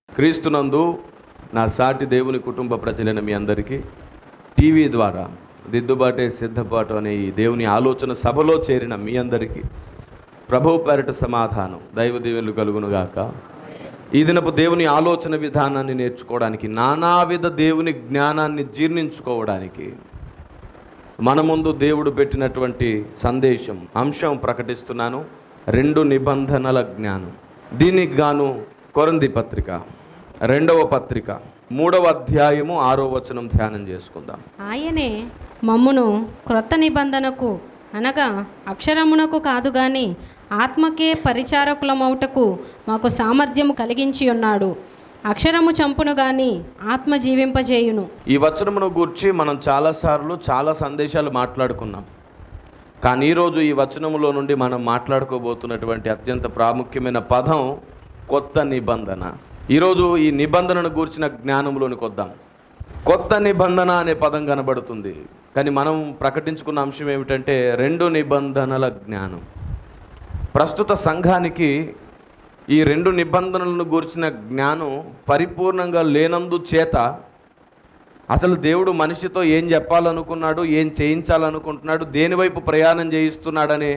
క్రీస్తునందు నా సాటి దేవుని కుటుంబ ప్రజలైన మీ అందరికీ టీవీ ద్వారా దిద్దుబాటే సిద్ధపాటు అనే ఈ దేవుని ఆలోచన సభలో చేరిన మీ అందరికీ ప్రభువు పేరిట సమాధానం దైవ దీవెనలు కలుగునుగాక. ఈ దినపు దేవుని ఆలోచన విధానాన్ని నేర్చుకోవడానికి, నానావిధ దేవుని జ్ఞానాన్ని జీర్ణించుకోవడానికి మన ముందు దేవుడు పెట్టినటువంటి సందేశం, అంశం ప్రకటిస్తున్నాను. 2 నిబంధనల జ్ఞానం. దీనికి గాను కొరింథీ పత్రిక 2వ పత్రిక 3వ అధ్యాయము 6వ వచనం ధ్యానం చేసుకుందాం. ఆయనే మమ్మును క్రొత్త నిబంధనకు అనగా అక్షరమునకు కాదు గాని ఆత్మకే పరిచారకులమౌటకు మాకు సామర్థ్యము కలిగించి ఉన్నాడు. అక్షరము చంపును గాని ఆత్మ జీవింపజేయును. ఈ వచనమును గూర్చి మనం చాలాసార్లు చాలా సందేశాలు మాట్లాడుకున్నాం. కానీ ఈరోజు ఈ వచనములో నుండి మనం మాట్లాడుకోబోతున్నటువంటి అత్యంత ప్రాముఖ్యమైన పదం కొత్త నిబంధన. ఈరోజు ఈ నిబంధనను గూర్చిన జ్ఞానంలోనికి వద్దాం. కొత్త నిబంధన అనే పదం కనబడుతుంది, కానీ మనం ప్రకటించుకున్న అంశం ఏమిటంటే 2 నిబంధనల జ్ఞానం. ప్రస్తుత సంఘానికి ఈ 2 నిబంధనలను గూర్చిన జ్ఞానం పరిపూర్ణంగా లేనందు చేత అసలు దేవుడు మనిషితో ఏం చెప్పాలనుకున్నాడు, ఏం చేయించాలనుకుంటున్నాడు, దేనివైపు ప్రయాణం చేయిస్తున్నాడనే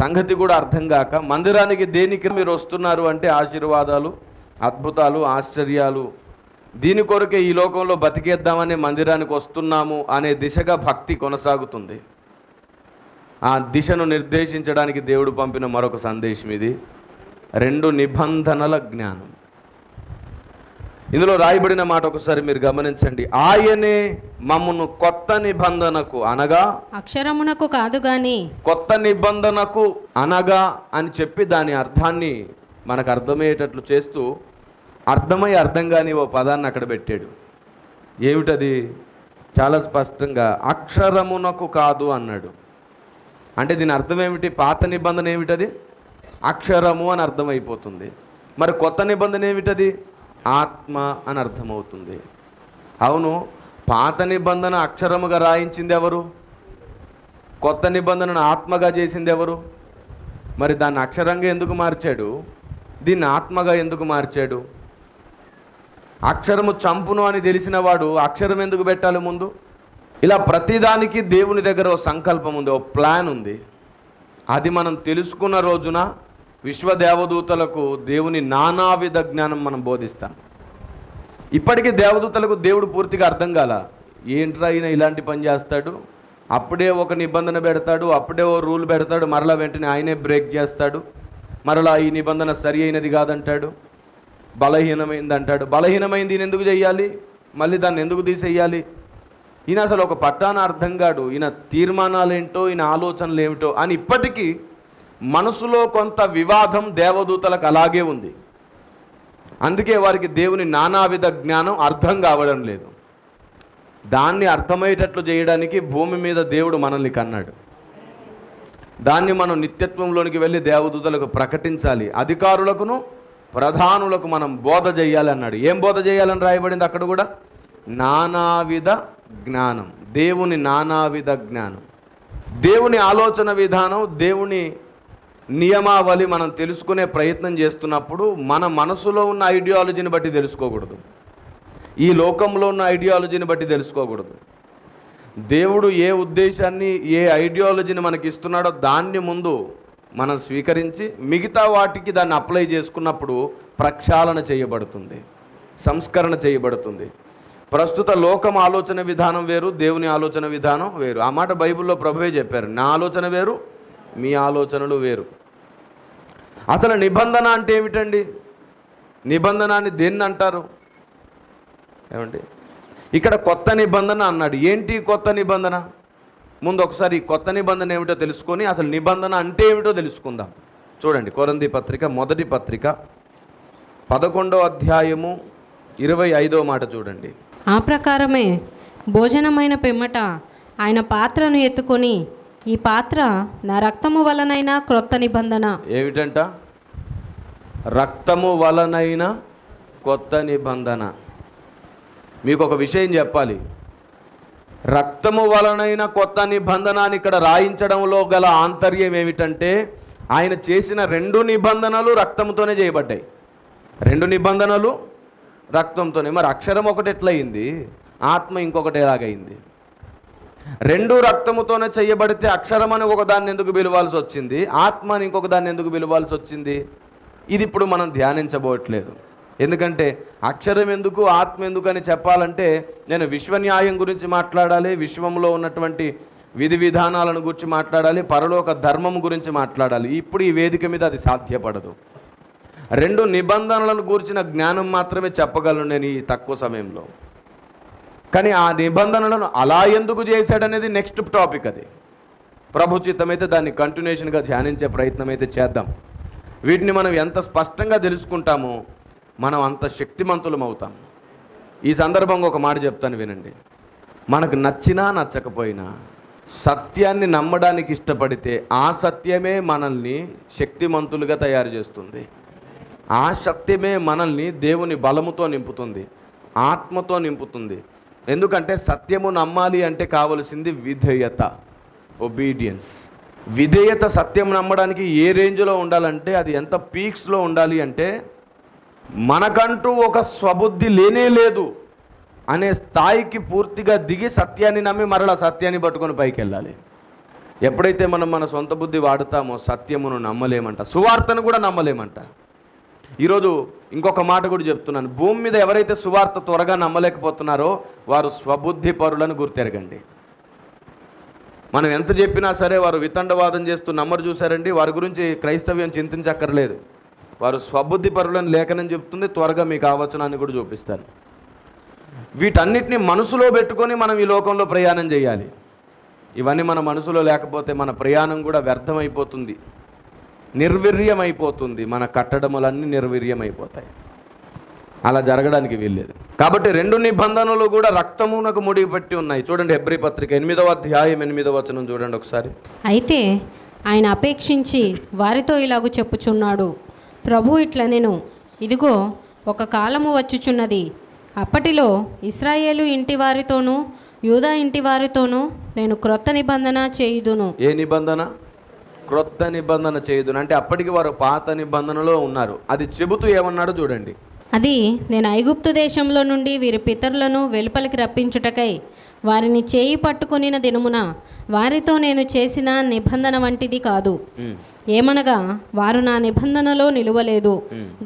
సంగతి కూడా అర్థం కాక, మందిరానికి దేనికి మీరు వస్తున్నారు అంటే ఆశీర్వాదాలు, అద్భుతాలు, ఆశ్చర్యాలు, దీని కొరకే ఈ లోకంలో బతికేద్దామనే మందిరానికి వస్తున్నాము అనే దిశగా భక్తి కొనసాగుతుంది. ఆ దిశను నిర్దేశించడానికి దేవుడు పంపిన మరొక సందేశం ఇది, 2 నిబంధనల జ్ఞానం. ఇందులో రాయబడిన మాట ఒకసారి మీరు గమనించండి. ఆయనే మమ్మును కొత్త నిబంధనకు అనగా అక్షరమునకు కాదు గాని కొత్త నిబంధనకు అనగా అని చెప్పి దాని అర్థాన్ని మనకు అర్థమయ్యేటట్లు చేస్తూ అర్థమై అర్థం కాని ఓ పదాన్ని అక్కడ పెట్టాడు. ఏమిటది? చాలా స్పష్టంగా అక్షరమునకు కాదు అన్నాడు. అంటే దీని అర్థం ఏమిటి? పాత నిబంధన ఏమిటది? అక్షరము అని అర్థమైపోతుంది. మరి కొత్త నిబంధన ఏమిటది? ఆత్మ అని అర్థమవుతుంది. అవును, పాత నిబంధన అక్షరముగా రాయించింది ఎవరు? కొత్త నిబంధనను ఆత్మగా చేసింది ఎవరు? మరి దాన్ని అక్షరంగా ఎందుకు మార్చాడు? దీన్ని ఆత్మగా ఎందుకు మార్చాడు? అక్షరము చంపును అని తెలిసిన వాడు అక్షరం ఎందుకు పెట్టాలి ముందు? ఇలా ప్రతిదానికి దేవుని దగ్గర ఓ సంకల్పం ఉంది, ఓ ప్లాన్ ఉంది. అది మనం తెలుసుకున్న రోజున విశ్వదేవదూతలకు దేవుని నానావిధ జ్ఞానం మనం బోధిస్తాం. ఇప్పటికీ దేవదూతలకు దేవుడు పూర్తిగా అర్థం కాల. ఏంట్రా ఈయన ఇలాంటి పని చేస్తాడు, అప్పుడే ఒక నిబంధన పెడతాడు, అప్పుడే ఓ రూల్ పెడతాడు, మరలా వెంటనే ఆయనే బ్రేక్ చేస్తాడు, మరలా ఈ నిబంధన సరి అయినది కాదంటాడు, బలహీనమైంది అంటాడు. బలహీనమైంది ఈయన ఎందుకు చెయ్యాలి, మళ్ళీ దాన్ని ఎందుకు తీసేయాలి? ఈయన అసలు ఒక పట్టాన అర్థం కాడు, ఈయన తీర్మానాలు ఏంటో, ఈయన ఆలోచనలు ఏమిటో అని ఇప్పటికీ మనసులో కొంత వివాదం దేవదూతలకు అలాగే ఉంది. అందుకే వారికి దేవుని నానావిధ జ్ఞానం అర్థం కావడం లేదు. దాన్ని అర్థమయ్యేటట్లు చేయడానికి భూమి మీద దేవుడు మనల్ని కన్నాడు. దాన్ని మనం నిత్యత్వంలోనికి వెళ్ళి దేవదూతలకు ప్రకటించాలి. అధికారులకును ప్రధానులకు మనం బోధ చేయాలి అన్నాడు. ఏం బోధ చేయాలని రాయబడింది అక్కడ కూడా? నానావిధ జ్ఞానం. దేవుని నానావిధ జ్ఞానం, దేవుని ఆలోచన విధానం, దేవుని నియమావళి మనం తెలుసుకునే ప్రయత్నం చేస్తున్నప్పుడు మన మనసులో ఉన్న ఐడియాలజీని బట్టి తెలుసుకోకూడదు, ఈ లోకంలో ఉన్న ఐడియాలజీని బట్టి తెలుసుకోకూడదు. దేవుడు ఏ ఉద్దేశాన్ని, ఏ ఐడియాలజీని మనకి ఇస్తున్నాడో దాన్ని ముందు మనం స్వీకరించి మిగతా వాటికి దాన్ని అప్లై చేసుకున్నప్పుడు ప్రక్షాళన చేయబడుతుంది, సంస్కరణ చేయబడుతుంది. ప్రస్తుత లోకం ఆలోచన విధానం వేరు, దేవుని ఆలోచన విధానం వేరు. ఆ మాట బైబిల్లో ప్రభువే చెప్పారు, నా ఆలోచన వేరు, మీ ఆలోచనలు వేరు. అసలు నిబంధన అంటే ఏమిటండి? నిబంధన అని దేన్ని అంటారు? ఏమండి? ఇక్కడ కొత్త నిబంధన అన్నాడు. ఏంటి కొత్త నిబంధన? ముందు ఒకసారి కొత్త నిబంధన ఏమిటో తెలుసుకొని అసలు నిబంధన అంటే ఏమిటో తెలుసుకుందాం. చూడండి, కొరింథీ పత్రిక మొదటి పత్రిక 11వ అధ్యాయము 25వ మాట చూడండి. ఆ ప్రకారమే భోజనమైన పిమ్మట ఆయన పాత్రను ఎత్తుకొని, ఈ పాత్ర నా రక్తము వలనైన క్రొత్త నిబంధన. ఏమిటంట? రక్తము వలనైన కొత్త నిబంధన. మీకు ఒక విషయం చెప్పాలి. రక్తము వలనైన కొత్త నిబంధన అని ఇక్కడ రాయించడంలో గల ఆంతర్యం ఏమిటంటే, ఆయన చేసిన 2 నిబంధనలు రక్తంతోనే చేయబడ్డాయి. 2 నిబంధనలు రక్తంతోనే. మరి అక్షరం ఒకటి ఎట్లయింది, ఆత్మ ఇంకొకటి ఎలాగైంది? 2 రక్తముతోనే చేయబడితే అక్షరం అని ఒకదాన్ని ఎందుకు పిలవాల్సి వచ్చింది, ఆత్మ అని ఇంకొక దాన్ని ఎందుకు పిలవాల్సి వచ్చింది? ఇది ఇప్పుడు మనం ధ్యానించబోట్లేదు. ఎందుకంటే అక్షరం ఎందుకు, ఆత్మ ఎందుకు అని చెప్పాలంటే నేను విశ్వన్యాయం గురించి మాట్లాడాలి, విశ్వంలో ఉన్నటువంటి విధి విధానాలను గురించి మాట్లాడాలి, పరలోక ధర్మం గురించి మాట్లాడాలి. ఇప్పుడు ఈ వేదిక మీద అది సాధ్యపడదు. 2 నిబంధనలను గురించిన జ్ఞానం మాత్రమే చెప్పగలను నేను ఈ తక్కువ సమయంలో. కానీ ఆ నిబంధనలను అలా ఎందుకు చేశాడనేది నెక్స్ట్ టాపిక్. అది ప్రభు చిత్తమైతే దాన్ని కంటిన్యూషన్గా ధ్యానించే ప్రయత్నం అయితే చేద్దాం. వీటిని మనం ఎంత స్పష్టంగా తెలుసుకుంటామో మనం అంత శక్తిమంతులం అవుతాం. ఈ సందర్భంగా ఒక మాట చెప్తాను, వినండి. మనకు నచ్చినా నచ్చకపోయినా సత్యాన్ని నమ్మడానికి ఇష్టపడితే ఆ సత్యమే మనల్ని శక్తిమంతులుగా తయారు చేస్తుంది. ఆ సత్యమే మనల్ని దేవుని బలముతో నింపుతుంది, ఆత్మతో నింపుతుంది. ఎందుకంటే సత్యము నమ్మాలి అంటే కావలసింది విధేయత, ఒబీడియన్స్. విధేయత సత్యం నమ్మడానికి ఏ రేంజ్లో ఉండాలంటే, అది ఎంత పీక్స్లో ఉండాలి అంటే, మనకంటూ ఒక స్వబుద్ధి లేనే లేదు అనే స్థాయికి పూర్తిగా దిగి సత్యాన్ని నమ్మి మరలా సత్యాన్ని పట్టుకొని పైకి వెళ్ళాలి. ఎప్పుడైతే మనం మన సొంత బుద్ధి వాడుతామో సత్యమును నమ్మలేమంట, సువార్తను కూడా నమ్మలేమంట. ఈరోజు ఇంకొక మాట కూడా చెప్తున్నాను. భూమి మీద ఎవరైతే సువార్త త్వరగా నమ్మలేకపోతున్నారో వారు స్వబుద్ధి పరులను గుర్తెరగండి. మనం ఎంత చెప్పినా సరే వారు వితండవాదం చేస్తూ నమ్మరు. చూసారండి, వారి గురించి క్రైస్తవ్యం చింతించక్కర్లేదు. వారు స్వబుద్ధి పరులను లేఖనం చెప్తుంది. త్వరగా మీకు ఆవచనాన్ని కూడా చూపిస్తాను. వీటన్నిటిని మనసులో పెట్టుకొని మనం ఈ లోకంలో ప్రయాణం చేయాలి. ఇవన్నీ మన మనసులో లేకపోతే మన ప్రయాణం కూడా వ్యర్థమైపోతుంది, నిర్వీర్యమైపోతుంది. మన కట్టడములన్నీ నిర్వీర్యమైపోతాయి. అలా జరగడానికి వీల్లేదు. కాబట్టి 2 నిబంధనలు కూడా రక్తమునకు ముడిపెట్టి ఉన్నాయి. చూడండి, హెబ్రీ పత్రిక 8వ అధ్యాయం 8వ వచనం చూడండి ఒకసారి. అయితే ఆయన అపేక్షించి వారితో ఇలాగూ చెప్పుచున్నాడు, ప్రభు ఇట్లా నేను, ఇదిగో ఒక కాలము వచ్చుచున్నది, అప్పటిలో ఇశ్రాయేలు ఇంటి వారితోనూ యూదా ఇంటి వారితోనూ నేను క్రొత్త నిబంధన చేయుదును. ఏ నిబంధన? క్రొత్త నిబంధన చేయుదును. అంటే అప్పటికి వారు పాత నిబంధనలో ఉన్నారు. అది చెబుతూ ఏమన్నాడో చూడండి. అది నేను ఐగుప్తు దేశంలో నుండి వీరి పితరులను వెలుపలికి రప్పించుటకై వారిని చేయి పట్టుకొనిన దినమున వారితో నేను చేసిన నిబంధన వంటిది కాదు. ఏమనగా వారు నా నిబంధనలో నిలువలేదు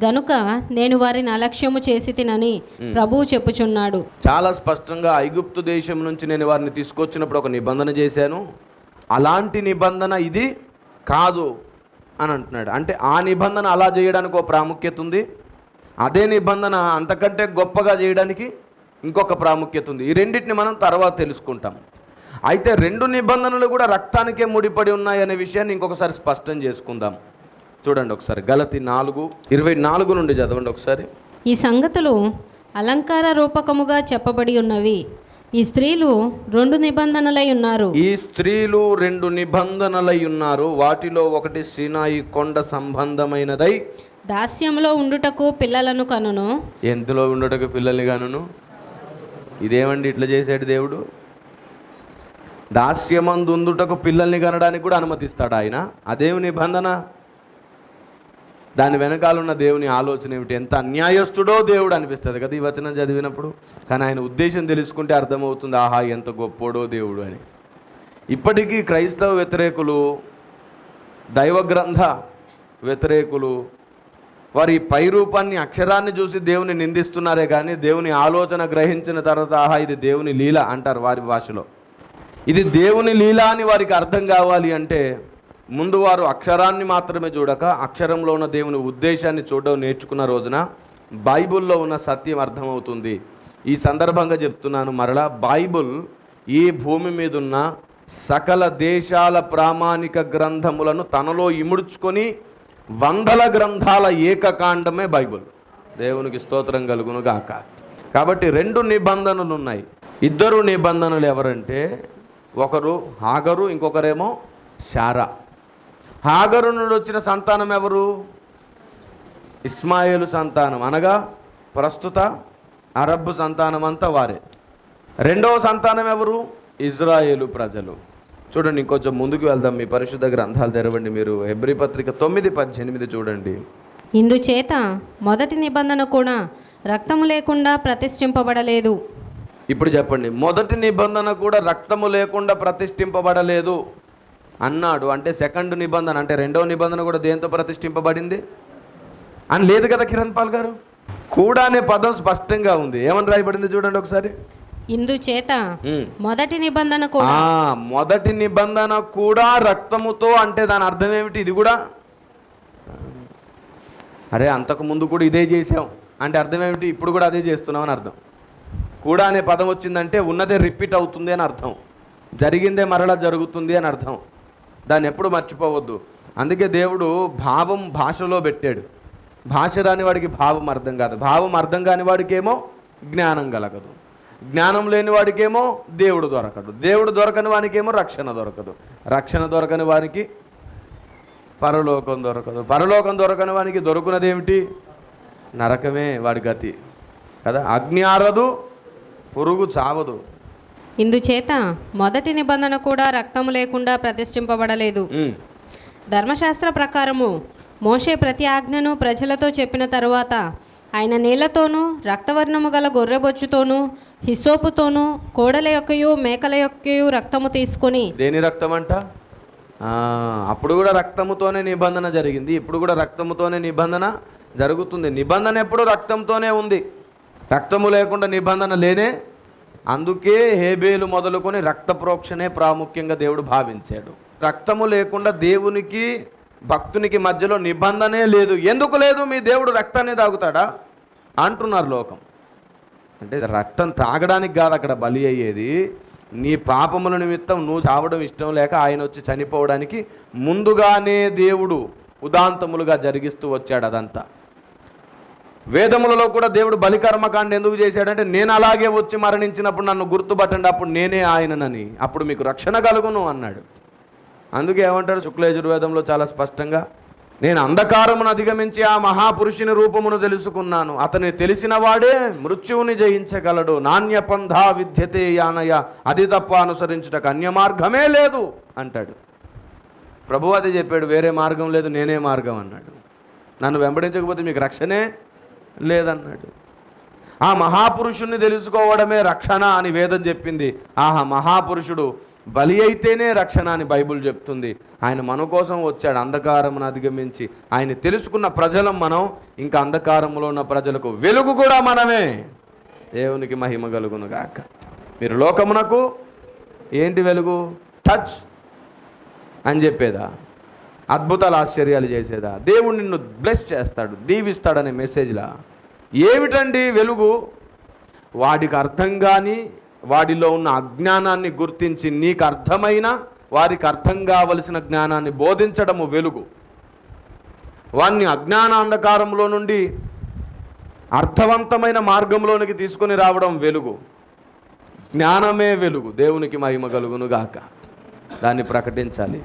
గనుక నేను వారిని అలక్ష్యము చేసి తినని ప్రభువు చెప్పుచున్నాడు. చాలా స్పష్టంగా ఐగుప్తు దేశం నుంచి నేను వారిని తీసుకొచ్చినప్పుడు ఒక నిబంధన చేశాను, అలాంటి నిబంధన ఇది కాదు అని అంటున్నాడు. అంటే ఆ నిబంధన అలా చేయడానికి ఒక ప్రాముఖ్యత ఉంది, అదే నిబంధన అంతకంటే గొప్పగా చేయడానికి ఇంకొక ప్రాముఖ్యత ఉంది. ఈ రెండింటిని మనం తర్వాత తెలుసుకుంటాం. అయితే 2 నిబంధనలు కూడా రక్తానికే ముడిపడి ఉన్నాయి అనే విషయాన్ని ఇంకొకసారి స్పష్టం చేసుకుందాం. చూడండి ఒకసారి, గలతీ 4:24 నుండి చదవండి ఒకసారి. ఈ సంగతులు అలంకార రూపకముగా చెప్పబడి ఉన్నవి. ఈ స్త్రీలు 2 నిబంధనలై ఉన్నారు. ఈ స్త్రీలు 2 నిబంధనలై ఉన్నారు. వాటిలో ఒకటి సీనాయి కొండ సంబంధమైనదై దాస్యంలో ఉండుటకు పిల్లలను కనును. ఎందులో ఉండుటకు పిల్లల్ని కనును? ఇదేమండి ఇట్లా చేశాడు దేవుడు? దాస్యమందు ఉండుటకు పిల్లల్ని కనడానికి కూడా అనుమతిస్తాడు ఆయన. అదేమి నిబంధన? దాని వెనకాలన్న దేవుని ఆలోచన ఏమిటి? ఎంత అన్యాయస్తుడో దేవుడు అనిపిస్తుంది కదా ఈ వచనం చదివినప్పుడు. కానీ ఆయన ఉద్దేశం తెలుసుకుంటే అర్థమవుతుంది, ఆహా ఎంత గొప్పోడో దేవుడు అని. ఇప్పటికీ క్రైస్తవ వ్యతిరేకులు, దైవ గ్రంథ వ్యతిరేకులు వారి పై రూపాన్ని, అక్షరాన్ని చూసి దేవుని నిందిస్తున్నారే కానీ దేవుని ఆలోచన గ్రహించిన తర్వాత ఆహా ఇది దేవుని లీల అంటారు వారి భాషలో. ఇది దేవుని లీల అని వారికి అర్థం కావాలి అంటే ముందు వారు అక్షరాన్ని మాత్రమే చూడక అక్షరంలో ఉన్న దేవుని ఉద్దేశాన్ని చూడడం నేర్చుకున్న రోజున బైబిల్లో ఉన్న సత్యం అర్థమవుతుంది. ఈ సందర్భంగా చెప్తున్నాను మరలా, బైబుల్ ఈ భూమి మీద ఉన్న సకల దేశాల ప్రామాణిక గ్రంథములను తనలో ఇముడ్చుకొని వందల గ్రంథాల ఏకకాండమే బైబుల్. దేవునికి స్తోత్రం కలుగును గాక. కాబట్టి 2 నిబంధనలు ఉన్నాయి. 2 నిబంధనలు ఎవరంటే, ఒకరు హాగరు, ఇంకొకరేమో శారా. హాగరు నుండి వచ్చిన సంతానం ఎవరు? ఇస్మాయేలు సంతానం, అనగా ప్రస్తుత అరబ్ సంతానం అంతా వారే. 2వ సంతానం ఎవరు? ఇజ్రాయేలు ప్రజలు. చూడండి, ఇంకొంచెం ముందుకు వెళ్దాం. మీ పరిశుద్ధ గ్రంథాలు తెరవండి. మీరు హెబ్రీ పత్రిక 9:18 చూడండి. ఇందుచేత మొదటి నిబంధన కూడా రక్తము లేకుండా ప్రతిష్ఠింపబడలేదు. ఇప్పుడు చెప్పండి, మొదటి నిబంధన కూడా రక్తము లేకుండా ప్రతిష్ఠింపబడలేదు అన్నాడు. అంటే సెకండ్ నిబంధన, అంటే 2వ నిబంధన కూడా దేంతో ప్రతిష్ఠింపబడింది అని లేదు కదా కిరణ్ పాల్ గారు? కూడా అనే పదం స్పష్టంగా ఉంది. ఏమని రాయబడింది చూడండి ఒకసారి. ఇందుచేత మొదటి నిబంధన కూడా, మొదటి నిబంధన కూడా రక్తముతో అంటే దాని అర్థం ఏమిటి? ఇది కూడా, అరే అంతకు ముందు కూడా ఇదే చేసాం అంటే అర్థం ఏమిటి? ఇప్పుడు కూడా అదే చేస్తున్నాం అని అర్థం. కూడా అనే పదం వచ్చిందంటే ఉన్నదే రిపీట్ అవుతుంది అని అర్థం, జరిగిందే మరలా జరుగుతుంది అని అర్థం. దాన్ని ఎప్పుడు మర్చిపోవద్దు. అందుకే దేవుడు భావం భాషలో పెట్టాడు. భాష రాని వాడికి భావం అర్థం కాదు, భావం అర్థం కాని వాడికేమో జ్ఞానం కలగదు, జ్ఞానం లేని వాడికేమో దేవుడు దొరకడు, దేవుడు దొరకని వానికేమో రక్షణ దొరకదు, రక్షణ దొరకని వానికి పరలోకం దొరకదు, పరలోకం దొరకని వానికి దొరుకున్నదేమిటి? నరకమే వాడి గతి కదా. అగ్ని ఆరదు, పురుగు చావదు. ఇందుచేత మొదటి నిబంధన కూడా రక్తము లేకుండా ప్రతిష్ఠింపబడలేదు. ధర్మశాస్త్ర ప్రకారము మోషే ప్రతి ఆజ్ఞను ప్రజలతో చెప్పిన తరువాత ఆయన నీళ్లతోనూ రక్తవర్ణము గల గొర్రెబొచ్చుతోనూ హిస్సోపుతోనూ కోడల యొక్కయు మేకల యొక్కయు రక్తము తీసుకొని. దేని రక్తం అంట? అప్పుడు కూడా రక్తముతోనే నిబంధన జరిగింది, ఇప్పుడు కూడా రక్తముతోనే నిబంధన జరుగుతుంది. నిబంధన ఎప్పుడు రక్తంతోనే ఉంది, రక్తము లేకుండా నిబంధన లేనే. అందుకే హేబేలు మొదలుకొని రక్త ప్రోక్షణే ప్రాముఖ్యంగా దేవుడు భావించాడు. రక్తము లేకుండా దేవునికి భక్తునికి మధ్యలో నిబంధనే లేదు. ఎందుకు లేదు? మీ దేవుడు రక్తాన్ని తాగుతాడా అంటున్నారు లోకం. అంటే రక్తం తాగడానికి కాదు అక్కడ బలి అయ్యేది, నీ పాపముల నిమిత్తం నువ్వు చావడం ఇష్టం లేక ఆయన వచ్చి చనిపోవడానికి ముందుగానే దేవుడు ఉదాంతములుగా జరిగిస్తూ వచ్చాడు. అదంతా వేదములలో కూడా దేవుడు బలికర్మకాండ ఎందుకు చేశాడంటే, నేను అలాగే వచ్చి మరణించినప్పుడు నన్ను గుర్తుపట్టండి, అప్పుడు నేనే ఆయననని, అప్పుడు మీకు రక్షణ కలుగును అన్నాడు. అందుకే ఏమంటాడు శుక్లయజుర్వేదంలో చాలా స్పష్టంగా, నేను అంధకారమును అధిగమించి ఆ మహాపురుషుని రూపమును తెలుసుకున్నాను, అతని తెలిసిన వాడే మృత్యువుని జయించగలడు, నాణ్యపంధా విద్యతే యానయ, అది తప్ప అనుసరించుటకు అన్య మార్గమే లేదు అంటాడు. ప్రభువు అదే చెప్పాడు, వేరే మార్గం లేదు, నేనే మార్గం అన్నాడు. నన్ను వెంబడించకపోతే మీకు రక్షణే లేదన్నాడు. ఆ మహాపురుషుణ్ణి తెలుసుకోవడమే రక్షణ అని వేదం చెప్పింది. ఆహా, మహాపురుషుడు బలి అయితేనే రక్షణ అని బైబుల్ చెప్తుంది. ఆయన మన కోసం వచ్చాడు, అంధకారమును అధిగమించి. ఆయన తెలుసుకున్న ప్రజలం మనం, ఇంకా అంధకారంలో ఉన్న ప్రజలకు వెలుగు కూడా మనమే. దేవునికి మహిమ కలుగును గాక. మీరు లోకమునకు ఏంటి వెలుగు? టచ్ అని చెప్పేదా? అద్భుతాలు ఆశ్చర్యాలు చేసేదా? దేవుడు నిన్ను బ్లెస్ చేస్తాడు, దీవిస్తాడనే మెసేజ్లా? ఏమిటండి వెలుగు? వాడికి అర్థం కాని, వాడిలో ఉన్న అజ్ఞానాన్ని గుర్తించి నీకు అర్థమైన, వారికి అర్థం కావలసిన జ్ఞానాన్ని బోధించడము వెలుగు. వారిని అజ్ఞానాంధకారంలో నుండి అర్థవంతమైన మార్గంలోనికి తీసుకొని రావడం వెలుగు. జ్ఞానమే వెలుగు. దేవునికి మహిమ కలుగును గాక. దాన్ని ప్రకటించాలి.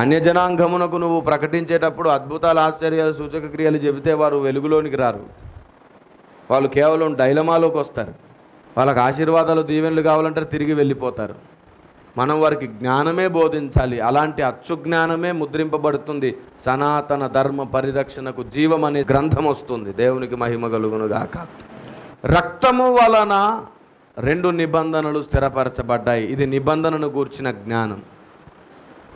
అన్యజనాంగమునకు నువ్వు ప్రకటించేటప్పుడు అద్భుతాలు, ఆశ్చర్యాలు, సూచక క్రియలు చెబితే వారు వెలుగులోనికి రారు, వాళ్ళు కేవలం డైలమాలోకి వస్తారు. వాళ్ళకి ఆశీర్వాదాలు, దీవెనలు కావాలంటే తిరిగి వెళ్ళిపోతారు. మనం వారికి జ్ఞానమే బోధించాలి. అలాంటి అచ్చు జ్ఞానమే ముద్రింపబడుతుంది. సనాతన ధర్మ పరిరక్షణకు జీవం అనే గ్రంథం వస్తుంది. దేవునికి మహిమ కలుగును గాక. రక్తము వలన 2 నిబంధనలు స్థిరపరచబడ్డాయి. ఇది నిబంధనను గూర్చిన జ్ఞానం.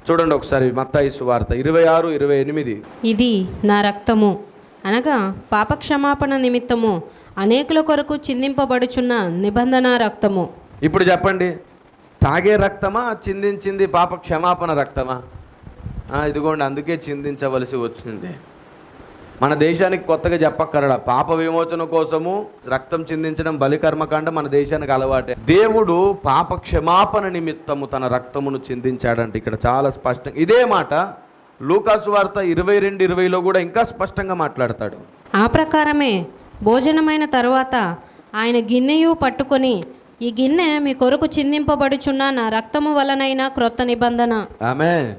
చూడండి ఒకసారి మత్తయి సువార్త 26:28. ఇది నా రక్తము, అనగా పాపక్షమాపణ నిమిత్తము అనేకుల కొరకు చిందింపబడుచున్న నిబంధన రక్తము. ఇప్పుడు చెప్పండి, తాగే రక్తమా, చిందించింది పాప క్షమాపణ రక్తమా? ఇదిగోండి, అందుకే చిందించవలసి వచ్చింది. మన దేశానికి కొత్తగా చెప్పక్కర్లా, పాప విమోచన కోసము రక్తం చిందించడం బలికర్మకాండ మన దేశానికి అలవాటే. దేవుడు పాప క్షమాపణ నిమిత్తము తన రక్తమును చిందించాడంటే ఇక్కడ చాలా స్పష్టంగా ఇదే మాట లూకాసు వార్త 22:20లో కూడా ఇంకా స్పష్టంగా మాట్లాడతాడు. ఆ ప్రకారమే భోజనమైన తరువాత ఆయన గిన్నెయు పట్టుకొని, ఈ గిన్నె మీ కొరకు చిందింపబడుచున్న నా రక్తము వలనైన క్రొత్త నిబంధన. ఆమేన్.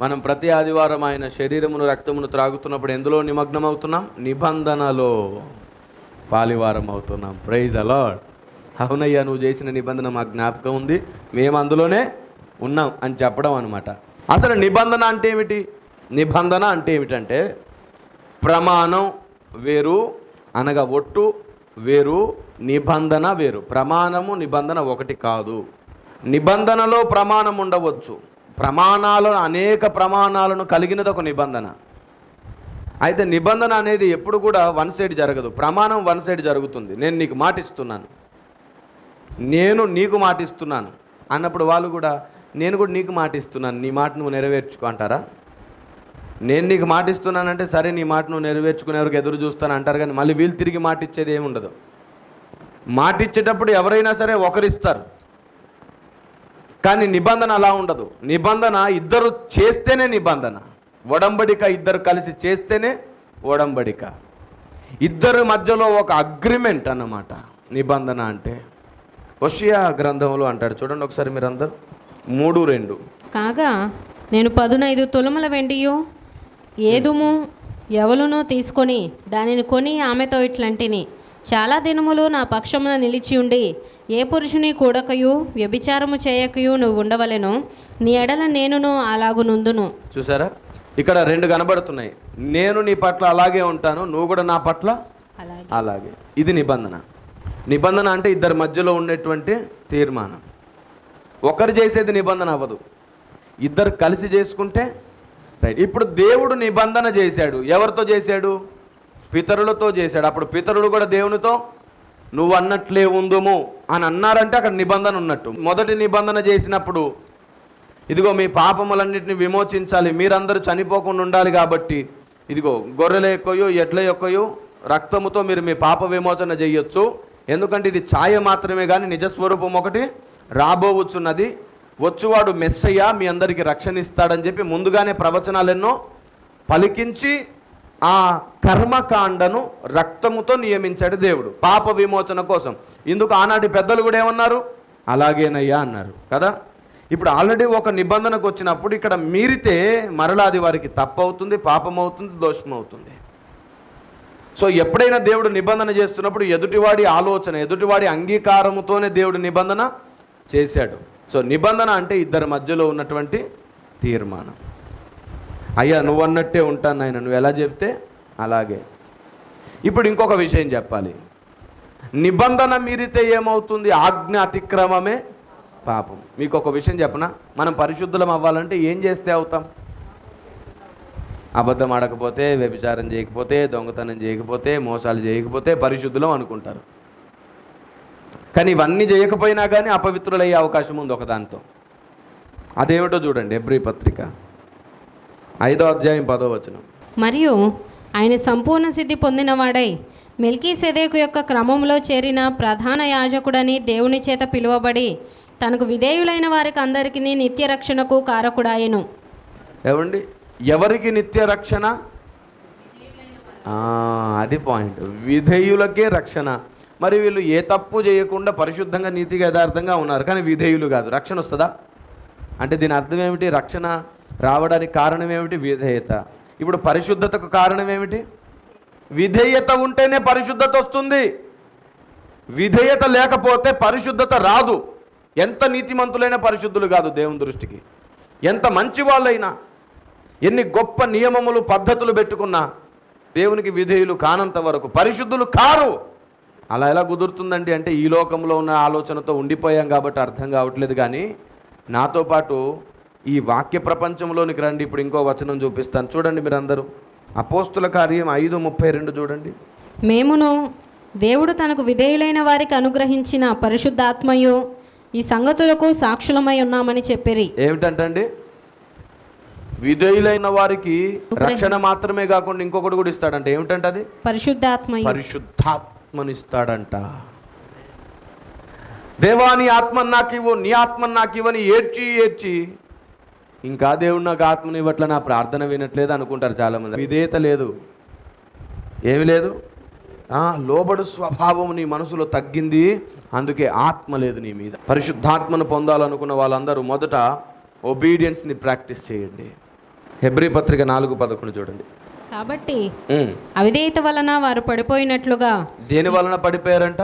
మనం ప్రతి ఆదివారం ఆయన శరీరమును రక్తమును త్రాగుతున్నప్పుడు ఎందులో నిమగ్నం అవుతున్నాం? నిబంధనలో పాలివారం అవుతున్నాం. Praise the lord. అవునయ్యా, నువ్వు చేసిన నిబంధన మాకు జ్ఞాపకం ఉంది, మేము అందులోనే ఉన్నాం అని చెప్పడం అనమాట. అసలు నిబంధన అంటే ఏమిటి? నిబంధన అంటే ఏమిటంటే ప్రమాణం వేరు, అనగా ఒట్టు వేరు, నిబంధన వేరు. ప్రమాణము నిబంధన ఒకటి కాదు. నిబంధనలో ప్రమాణం ఉండవచ్చు, ప్రమాణాలను అనేక ప్రమాణాలను కలిగినది ఒక నిబంధన. అయితే నిబంధన అనేది ఎప్పుడు కూడా వన్ సైడ్ జరగదు, ప్రమాణం వన్ సైడ్ జరుగుతుంది. నేను నీకు మాటిస్తున్నాను, నేను నీకు మాటిస్తున్నాను అన్నప్పుడు వాళ్ళు కూడా నేను కూడా నీకు మాటిస్తున్నాను, నీ మాట నువ్వు నెరవేర్చుకో అంటారా? నేను నీకు మాటిస్తున్నానంటే సరే నీ మాట నువ్వు నెరవేర్చుకునే వరకు ఎదురు చూస్తాను అంటారు, కానీ మళ్ళీ వీళ్ళు తిరిగి మాటిచ్చేది ఏమి ఉండదు. మాటిచ్చేటప్పుడు ఎవరైనా సరే ఒకరిస్తారు, కానీ నిబంధన అలా ఉండదు. నిబంధన ఇద్దరు చేస్తేనే నిబంధన, ఒడంబడిక ఇద్దరు కలిసి చేస్తేనే ఒడంబడిక. ఇద్దరి మధ్యలో ఒక అగ్రిమెంట్ అన్నమాట నిబంధన అంటే. హోషేయ గ్రంథంలో అంటాడు, చూడండి ఒకసారి మీరందరూ 3:2. కాగా నేను 15 తులముల వెండియు ఏదుము ఎవలునూ తీసుకొని దానిని కొని ఆమెతో ఇట్లంటిని, చాలా దినములు నా పక్షమున నిలిచి ఉండి ఏ పురుషుని కూడకయు వ్యభిచారము చేయకయు నువ్వు ఉండవలెను, నీ ఎడల నేనును అలాగు నుందును. చూసారా, ఇక్కడ రెండు కనబడుతున్నాయి. నేను నీ పట్ల అలాగే ఉంటాను, నువ్వు కూడా నా పట్ల అలాగే. ఇది నిబంధన. నిబంధన అంటే ఇద్దరి మధ్యలో ఉండేటువంటి తీర్మానం. ఒకరు చేసేది నిబంధన అవ్వదు, ఇద్దరు కలిసి చేసుకుంటే రైట్. ఇప్పుడు దేవుడు నిబంధన చేశాడు. ఎవరితో చేశాడు? పితరులతో చేశాడు. అప్పుడు పితరులు కూడా దేవునితో నువ్వు అన్నట్లే ఉందుము అని అన్నారంటే అక్కడ నిబంధన ఉన్నట్టు. మొదటి నిబంధన చేసినప్పుడు ఇదిగో మీ పాపములన్నింటినీ విమోచించాలి, మీరందరూ చనిపోకుండా ఉండాలి, కాబట్టి ఇదిగో గొర్రెల యొక్కయో ఎడ్ల యొక్కయో రక్తముతో మీరు మీ పాప విమోచన చేయొచ్చు, ఎందుకంటే ఇది ఛాయ మాత్రమే కానీ నిజస్వరూపం ఒకటి రాబోవచ్చున్నది, వచ్చువాడు మెస్సయ్య మీ అందరికీ రక్షణ ఇస్తాడని చెప్పి ముందుగానే ప్రవచనాలు ఎన్నో పలికించి ఆ కర్మకాండను రక్తముతో నియమించాడు దేవుడు పాప విమోచన కోసం. ఇందుకు ఆనాటి పెద్దలు కూడా ఏమన్నారు? అలాగేనయ్యా అన్నారు కదా. ఇప్పుడు ఆల్రెడీ ఒక నిబంధనకు వచ్చినప్పుడు ఇక్కడ మీరితే మరలాది వారికి తప్పు అవుతుంది, పాపం అవుతుంది, దోషం అవుతుంది. సో ఎప్పుడైనా దేవుడు నిబంధన చేస్తున్నప్పుడు ఎదుటివాడి ఆలోచన, ఎదుటివాడి అంగీకారముతోనే దేవుడు నిబంధన చేశాడు. సో నిబంధన అంటే ఇద్దరి మధ్యలో ఉన్నటువంటి తీర్మానం. అయ్యా నువ్వు అన్నట్టే ఉంటాను ఆయన, నువ్వు ఎలా చెప్తే అలాగే. ఇప్పుడు ఇంకొక విషయం చెప్పాలి. నిబంధన మీరితే ఏమవుతుంది? ఆజ్ఞ అతిక్రమమే పాపం. మీకు ఒక విషయం చెప్పనా, మనం పరిశుద్ధులం అవ్వాలంటే ఏం చేస్తే అవుతాం? అబద్ధం ఆడకపోతే, వ్యభిచారం చేయకపోతే, దొంగతనం చేయకపోతే, మోసాలు చేయకపోతే పరిశుద్ధులం అనుకుంటారు. కానీ ఇవన్నీ చేయకపోయినా కానీ అపవిత్రులయ్యే అవకాశం ఉంది ఒకదానితో. అదేమిటో చూడండి, హెబ్రీ పత్రిక 5వ అధ్యాయం 10వ వచనం. మరియు ఆయన సంపూర్ణ సిద్ధి పొందినవాడై మెల్కీసెదెకు యొక్క క్రమంలో చేరిన ప్రధాన యాజకుడని దేవుని చేత పిలువబడి తనకు విధేయులైన వారికి అందరికీ నిత్య రక్షణకు కారకుడాయెను. ఏమండి, ఎవరికి నిత్య రక్షణ? అది పాయింట్. విధేయులకే రక్షణ. మరి వీళ్ళు ఏ తప్పు చేయకుండా పరిశుద్ధంగా నీతిగా యథార్థంగా ఉన్నారు, కానీ విధేయులు కాదు, రక్షణ వస్తుందా? అంటే దీని అర్థం ఏమిటి? రక్షణ రావడానికి కారణం ఏమిటి? విధేయత. ఇప్పుడు పరిశుద్ధతకు కారణం ఏమిటి? విధేయత ఉంటేనే పరిశుద్ధత వస్తుంది. విధేయత లేకపోతే పరిశుద్ధత రాదు. ఎంత నీతిమంతులైనా పరిశుద్ధులు కాదు దేవుని దృష్టికి. ఎంత మంచి వాళ్ళైనా, ఎన్ని గొప్ప నియమములు పద్ధతులు పెట్టుకున్నా దేవునికి విధేయులు కానంత వరకు పరిశుద్ధులు కారు. అలా ఎలా కుదురుతుందండి? అంటే ఈ లోకంలో ఉన్న ఆలోచనతో ఉండిపోయాం కాబట్టి అర్థం కావట్లేదు. కానీ నాతో పాటు ఈ వాక్య ప్రపంచంలోనికి రండి. ఇప్పుడు ఇంకో వచనం చూపిస్తాను, చూడండి మీరందరూ. అపోస్తుల కార్యం 5:32 చూడండి. మేమును దేవుడు తనకు విధేయులైన వారికి అనుగ్రహించిన పరిశుద్ధాత్మయు ఈ సంగతులకు సాక్షులమై ఉన్నామని చెప్పిరి. ఏమిటంటండి? విధేయులైన వారికి రక్షణ మాత్రమే కాకుండా ఇంకొకటి కూడా ఇస్తాడంట. ఏమిటంటే అది పరిశుద్ధాత్మని ఇస్తాడంట. దేవా నీ ఆత్మను నాకు ఇవ్వు, నీ ఆత్మను నాకు ఇవ్వని ఏడ్చి ఇంకా దేవుడు నాకు ఆత్మని ఇవ్వట్ల, నా ప్రార్థన వినట్లేదు అనుకుంటారు చాలామంది. విధేయత లేదు, ఏమి లేదు. లోబడు స్వభావం నీ మనసులో తగ్గింది, అందుకే ఆత్మ లేదు నీ మీద. పరిశుద్ధాత్మను పొందాలనుకున్న వాళ్ళందరూ మొదట ఒబీడియన్స్ని ప్రాక్టీస్ చేయండి. హెబ్రీ పత్రిక 4:11 చూడండి. కాబట్టి అవిధేయత వలన వారు పడిపోయినట్లుగా. దేని వలన పడిపోయారంట?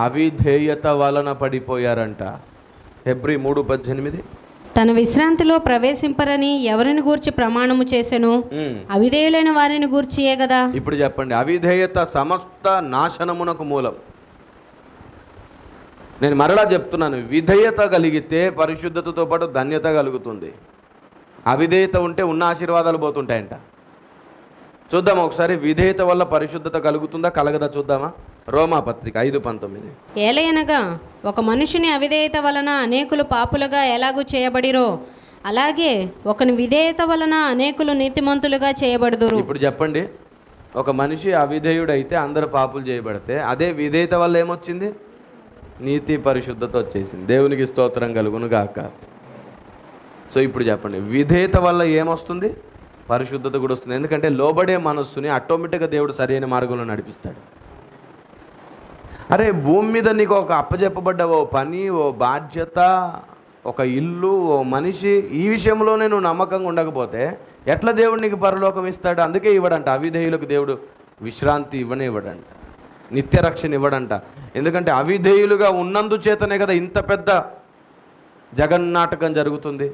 అవిధేయత వలన పడిపోయారంట. హెబ్రీ 3:18 తన విశ్రాంతిలో ప్రవేశింపరని ఎవరిని గూర్చి ప్రమాణము చేసెను? అవిధేయులైన వారిని గూర్చియే కదా. ఇప్పుడు చెప్పండి, అవిధేయత సమస్త నాశనమునకు మూలం. నేను మరలా చెప్తున్నాను, విధేయత కలిగితే పరిశుద్ధతతో పాటు ధన్యత కలుగుతుంది. అవిధేయత ఉంటే ఉన్న ఆశీర్వాదాలు పోతుంటాయంట. చూద్దాం ఒకసారి, విధేయత వల్ల పరిశుద్ధత కలుగుతుందా కలగదా చూద్దామా? రోమా పత్రిక 5:19 ఏలయనగా ఒక మనుషుని అవిధేయత వలన అనేకులు పాపులుగా ఎలాగూ చేయబడిరో అలాగే ఒకని విధేయత వలన అనేకులు నీతిమంతులుగా చేయబడుదురు. ఇప్పుడు చెప్పండి, ఒక మనిషి అవిధేయుడైతే అందరు పాపులు చేయబడితే, అదే విధేయత వల్ల ఏమొచ్చింది? నీతి పరిశుద్ధత వచ్చేసింది. దేవునికి స్తోత్రం కలుగును గాక. సో ఇప్పుడు చెప్పండి, విధేయత వల్ల ఏమొస్తుంది? పరిశుద్ధత కూడా వస్తుంది. ఎందుకంటే లోబడే మనస్సుని ఆటోమేటిక్గా దేవుడు సరైన మార్గంలో నడిపిస్తాడు. అరే భూమి మీద నీకు ఒక అప్పచెప్పబడ్డ ఓ పని, ఓ బాధ్యత, ఒక ఇల్లు, ఓ మనిషి, ఈ విషయంలోనే నువ్వు నమ్మకంగా ఉండకపోతే ఎట్లా దేవుడు నీకు పరలోకం ఇస్తాడు? అందుకే ఇవ్వడంట. అవిధేయులకు దేవుడు విశ్రాంతి ఇవ్వడంట, నిత్య రక్షణ ఇవ్వడంట. ఎందుకంటే అవిధేయులుగా ఉన్నందుచేతనే కదా ఇంత పెద్ద జగన్నాటకం జరుగుతుంది.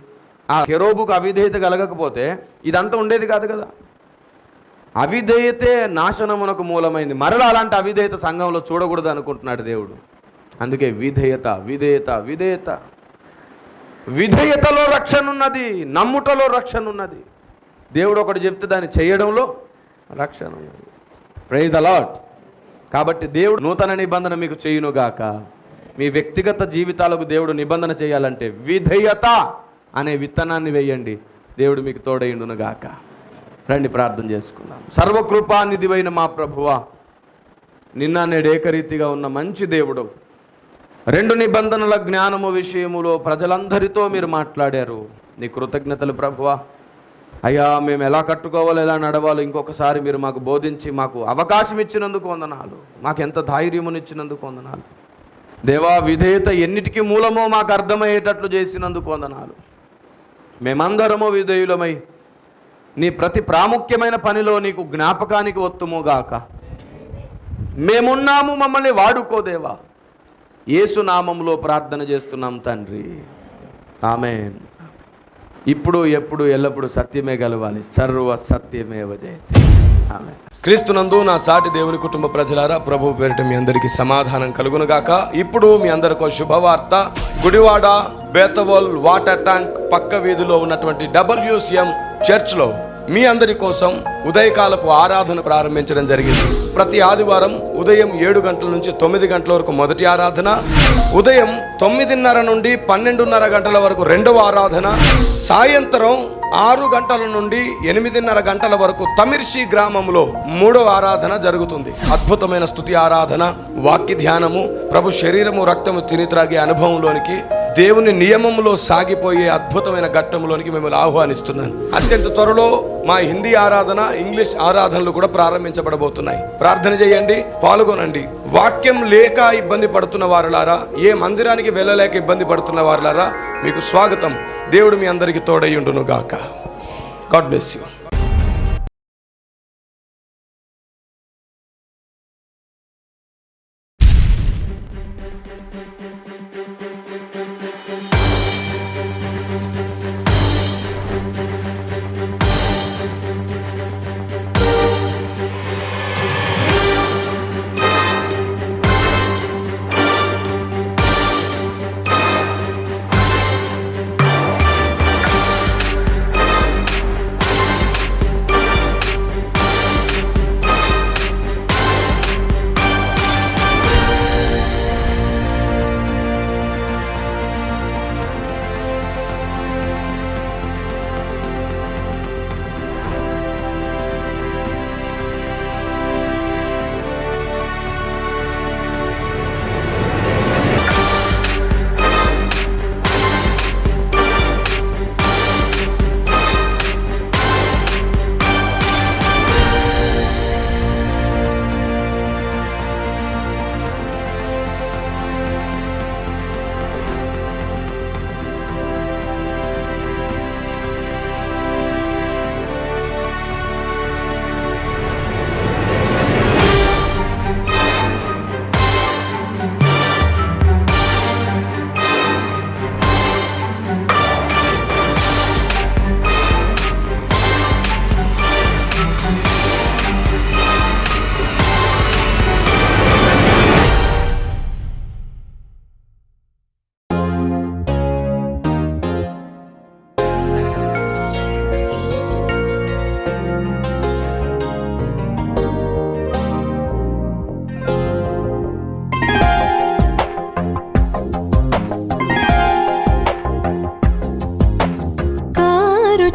ఆ కెరూబుకు అవిధేయత కలగకపోతే ఇదంతా ఉండేది కాదు కదా. అవిధేయతే నాశనమునకు మూలమైంది. మరలా అలాంటి అవిధేయత సంఘంలో చూడకూడదు అనుకుంటున్నాడు దేవుడు. అందుకే విధేయత విధేయత విధేయత. విధేయతలో రక్షణ ఉన్నది, నమ్ముటలో రక్షణ ఉన్నది. దేవుడు ఒకటి చెప్తే దాన్ని చేయడంలో రక్షణ ఉన్నది. Praise the lord. కాబట్టి దేవుడు నూతన నిబంధన మీకు చేయునుగాక. మీ వ్యక్తిగత జీవితాలకు దేవుడు నిబంధన చేయాలంటే విధేయత అనే విత్తనాన్ని వేయండి. దేవుడు మీకు తోడైండునుగాక. రండి ప్రార్థన చేసుకుందాం. సర్వకృపానిధివైన మా ప్రభువా, నిన్న నేడు ఏకరీతిగా ఉన్న మంచి దేవుడు, 2 నిబంధనల జ్ఞానము విషయములో ప్రజలందరితో మీరు మాట్లాడారు. నీ కృతజ్ఞతలు ప్రభువా. అయ్యా మేము ఎలా కట్టుకోవాలో, ఎలా నడవాలో ఇంకొకసారి మీరు మాకు బోధించి మాకు అవకాశం ఇచ్చినందుకు వందనాలు. మాకు ఎంత ధైర్యమునిచ్చినందుకు వందనాలు దేవా. విధేయత ఎన్నిటికీ మూలమో మాకు అర్థమయ్యేటట్లు చేసినందుకు వందనాలు. మేమందరము విధేయులమై నీ ప్రతి ప్రాముఖ్యమైన పనిలో నీకు జ్ఞాపకానికి వత్తుముగాక. మేమున్నాము, మమ్మల్ని వాడుకోదేవా. యేసు నామములో ప్రార్థన చేస్తున్నాం తండ్రి, ఆమేన్. ఇప్పుడు ఎప్పుడు ఎల్లప్పుడు సత్యమే గెలవాలి. సర్వ సత్యమేవ జయతే. ఆమేన్. క్రీస్తునందు నా సాటి దేవుని కుటుంబ ప్రజలారా, ప్రభు పేరిట మీ అందరికీ సమాధానం కలుగునుగాక. ఇప్పుడు మీ అందరికీ శుభవార్త. గుడివాడ బేతవోల్ వాటర్ ట్యాంక్ పక్క వీధిలో ఉన్నటువంటి WCM చర్చ్లో మీ అందరి కోసం ఉదయకాలపు ఆరాధన ప్రారంభించడం జరిగింది. ప్రతి ఆదివారం ఉదయం 7 గంటల నుంచి 9 గంటల వరకు మొదటి ఆరాధన, ఉదయం 9:30 నుండి 12:30 గంటల వరకు రెండవ ఆరాధన, సాయంత్రం 6 గంటల నుండి 8:30 గంటల వరకు తమిర్షి గ్రామంలో 3వ ఆరాధన జరుగుతుంది. అద్భుతమైన స్తుతి ఆరాధన, వాక్య ధ్యానము, ప్రభు శరీరము రక్తము తిని త్రాగే అనుభవంలోనికి, దేవుని నియమంలో సాగిపోయే అద్భుతమైన ఘట్టంలోనికి మిమ్మల్ని ఆహ్వానిస్తున్నాను. అత్యంత త్వరలో మా హిందీ ఆరాధన, ఇంగ్లీష్ ఆరాధనలు కూడా ప్రారంభించబడబోతున్నాయి. ప్రార్థన చేయండి, పాల్గొనండి. వాక్యం లేక ఇబ్బంది పడుతున్న వారులారా, ఏ మందిరానికి వెళ్ళలేక ఇబ్బంది పడుతున్న వారులారా, మీకు స్వాగతం. దేవుడు మీ అందరికీ తోడయ్యుండును గాక. God bless you.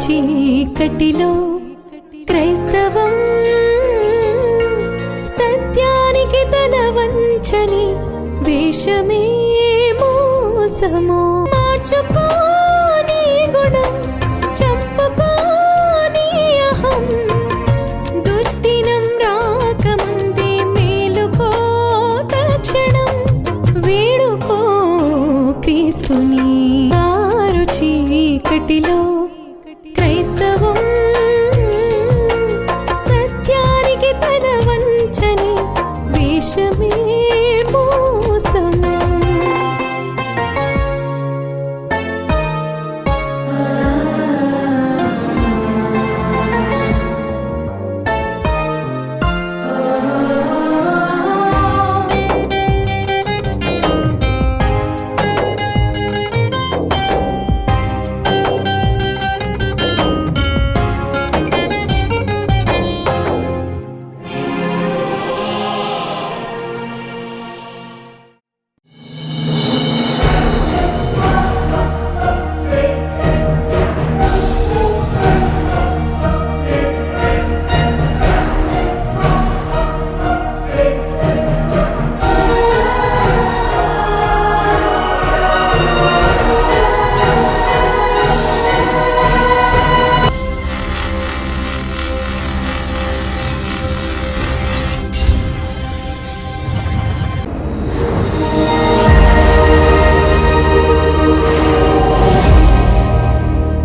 చీకటిలో క్రైస్తవం సత్యానికి తల వంచని వేషమే మోసము. మార్చుకో నీ గుణం